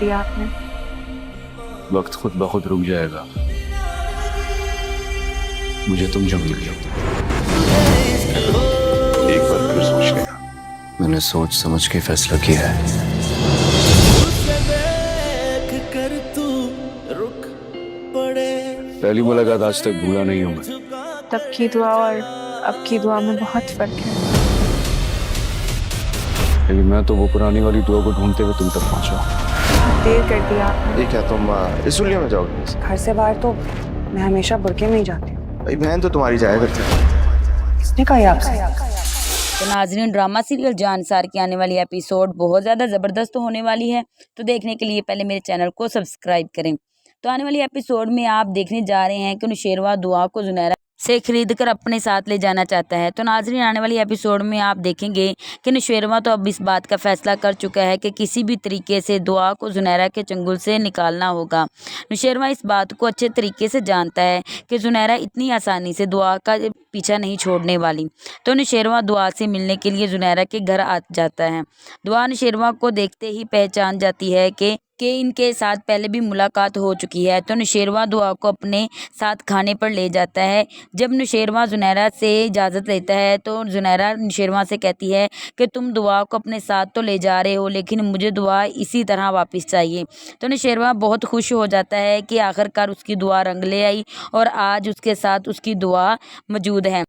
दिया आपने। वक्त खुद ब खुद रुक जाएगा, मुझे तुम जम गई। एक बार फिर सोच लिया, मैंने सोच समझ के फैसला किया है। पहली मुलाकात आज तक भूला नहीं हूं मैं। तब की दुआ और अब की दुआ में बहुत फर्क है। लेकिन मैं तो वो पुरानी वाली दुआ को ढूंढते हुए तुम तक पहुंचा। देर कर दिया आपने। ये क्या तुम इस उलिया में जाओगे? घर से बाहर तो मैं हमेशा बुरके में ही जाती हूँ। भाई बहन तो तुम्हारी जाया करती है। किसने कहा ये आपसे? तो नाज़रीन, ड्रामा सीरियल जानसार की आने वाली एपिसोड बहुत ज़्यादा ज़बरदस्त होने वाली है। तो देखने के लिए पहले मेरे चैनल को सब्सक्राइब करें। तो आने वाली एपिसोड में आप देखने जा रहे हैं कि नुशेरवा दुआ को जुनैरा से खरीद कर अपने साथ ले जाना चाहता है। तो नाज़रीन, आने वाली एपिसोड में आप देखेंगे कि नुशेरवा तो अब इस बात का फैसला कर चुका है कि किसी भी तरीके से दुआ को जुनैरा के चंगुल से निकालना होगा। नुशेरवा इस बात को अच्छे तरीके से जानता है कि जुनैरा इतनी आसानी से दुआ का पीछा नहीं छोड़ने वाली। तो नुशेरवा दुआ से मिलने के लिए जुनैरा के घर आ जाता है। दुआ नुशेरवा को देखते ही पहचान जाती है कि इनके साथ पहले भी मुलाकात हो चुकी है। तो नुशेरवा दुआ को अपने साथ खाने पर ले जाता है। जब नुशेरवा जुनैरा से इजाज़त लेता है तो जुनैरा नुशेरवा से कहती है कि तुम दुआ को अपने साथ तो ले जा रहे हो, लेकिन मुझे दुआ इसी तरह वापस चाहिए। तो नुशेरवा बहुत खुश हो जाता है कि आखिरकार उसकी दुआ रंग ले आई और आज उसके साथ उसकी दुआ मौजूद है।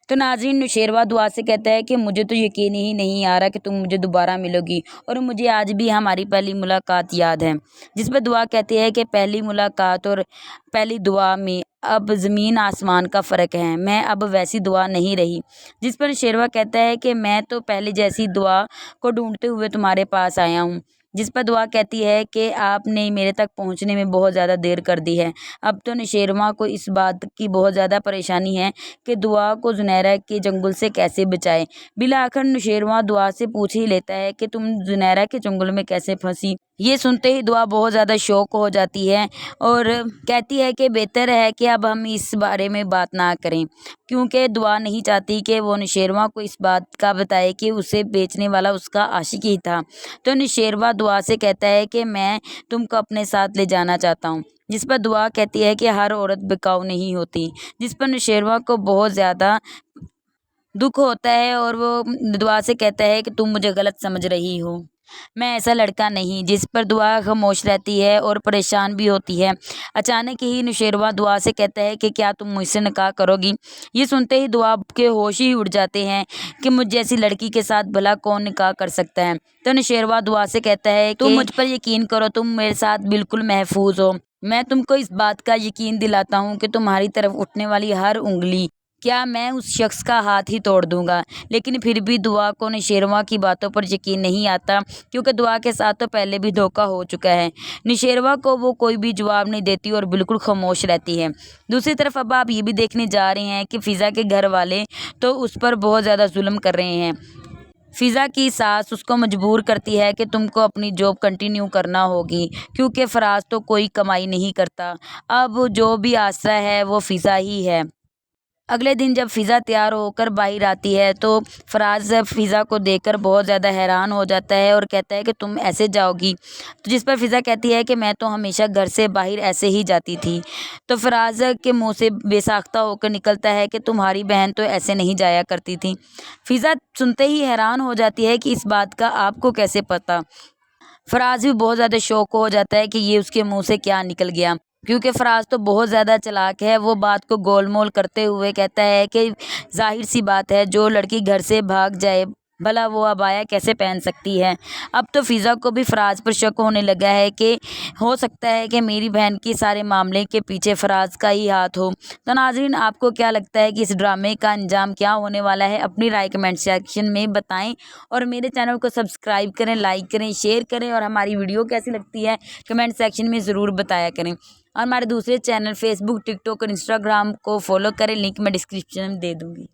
तो नाज़रीन, नुशेरवा दुआ से कहता है कि मुझे तो यकीन ही नहीं आ रहा कि तुम मुझे दोबारा मिलोगी और मुझे आज भी हमारी पहली मुलाकात याद है। जिस पर दुआ कहती है कि पहली मुलाकात और पहली दुआ में अब ज़मीन आसमान का फ़र्क है, मैं अब वैसी दुआ नहीं रही। जिस पर नुशेरवा कहता है कि मैं तो पहले जैसी दुआ को ढूंढते हुए तुम्हारे पास आया हूँ। जिस पर दुआ कहती है कि आपने मेरे तक पहुंचने में बहुत ज़्यादा देर कर दी है। अब तो नुशेरवा को इस बात की बहुत ज़्यादा परेशानी है कि दुआ को जुनैरा के चंगुल से कैसे बचाए। बिला आखिर नुशेरवा दुआ से पूछ ही लेता है कि तुम जुनैरा के चंगुल में कैसे फंसी। ये सुनते ही दुआ बहुत ज़्यादा शौक हो जाती है और कहती है कि बेहतर है कि अब हम इस बारे में बात ना करें, क्योंकि दुआ नहीं चाहती कि वो नुशेरवा को इस बात का बताए कि उसे बेचने वाला उसका आशिक ही था। तो नुशेरवा दुआ से कहता है कि मैं तुमको अपने साथ ले जाना चाहता हूँ। जिस पर दुआ कहती है कि हर औरत बिकाऊ नहीं होती। जिस पर नुशेरवा को बहुत ज़्यादा दुख होता है और वो दुआ से कहता है कि तुम मुझे गलत समझ रही हो, मैं ऐसा लड़का नहीं। जिस पर दुआ खामोश रहती है और परेशान भी होती है। अचानक ही नुशेरवा दुआ से कहता है कि क्या तुम मुझसे निकाह करोगी। ये सुनते ही दुआ के होश ही उड़ जाते हैं कि मुझ जैसी लड़की के साथ भला कौन निकाह कर सकता है। तो नुशेरवा दुआ से कहता है तुम मुझ पर यकीन करो, तुम मेरे साथ बिल्कुल महफूज हो। मैं तुमको इस बात का यकीन दिलाता हूँ कि तुम्हारी तरफ उठने वाली हर उंगली, क्या मैं उस शख्स का हाथ ही तोड़ दूंगा। लेकिन फिर भी दुआ को नुशेरवा की बातों पर यकीन नहीं आता, क्योंकि दुआ के साथ तो पहले भी धोखा हो चुका है। नुशेरवा को वो कोई भी जवाब नहीं देती और बिल्कुल खामोश रहती है। दूसरी तरफ अब आप ये भी देखने जा रहे हैं कि फ़िज़ा के घर वाले तो उस पर बहुत ज़्यादा जुल्म कर रहे हैं। फ़िज़ा की सास उसको मजबूर करती है कि तुमको अपनी जॉब कंटिन्यू करना होगी, क्योंकि फ़राज तो कोई कमाई नहीं करता। अब जो भी आसरा है वो फ़िज़ा ही है। अगले दिन जब फ़िज़ा तैयार होकर बाहर आती है तो फ़राज फ़िज़ा को देखकर बहुत ज़्यादा हैरान हो जाता है और कहता है कि तुम ऐसे जाओगी। तो जिस पर फ़िज़ा कहती है कि मैं तो हमेशा घर से बाहर ऐसे ही जाती थी। तो फ़राज के मुंह से बेसाख्ता होकर निकलता है कि तुम्हारी बहन तो ऐसे नहीं जाया करती थी। फ़िज़ा सुनते ही हैरान हो जाती है कि इस बात का आपको कैसे पता। फ़राज भी बहुत ज़्यादा शौक हो जाता है कि ये उसके मुंह से क्या निकल गया, क्योंकि फ़राज तो बहुत ज़्यादा चालाक है। वो बात को गोलमोल करते हुए कहता है कि जाहिर सी बात है, जो लड़की घर से भाग जाए भला वो अबाया कैसे पहन सकती है। अब तो फ़िज़ा को भी फ़राज पर शक होने लगा है कि हो सकता है कि मेरी बहन के सारे मामले के पीछे फ़राज का ही हाथ हो। तो नाज़रीन, आपको क्या लगता है कि इस ड्रामे का अंजाम क्या होने वाला है? अपनी राय कमेंट सेक्शन में बताएं और मेरे चैनल को सब्सक्राइब करें, लाइक करें, शेयर करें और हमारी वीडियो कैसी लगती है कमेंट सेक्शन में ज़रूर बताया करें। और हमारे दूसरे चैनल फेसबुक, टिकटॉक और इंस्टाग्राम को फॉलो करें, लिंक मैं डिस्क्रिप्शन में दे दूँगी।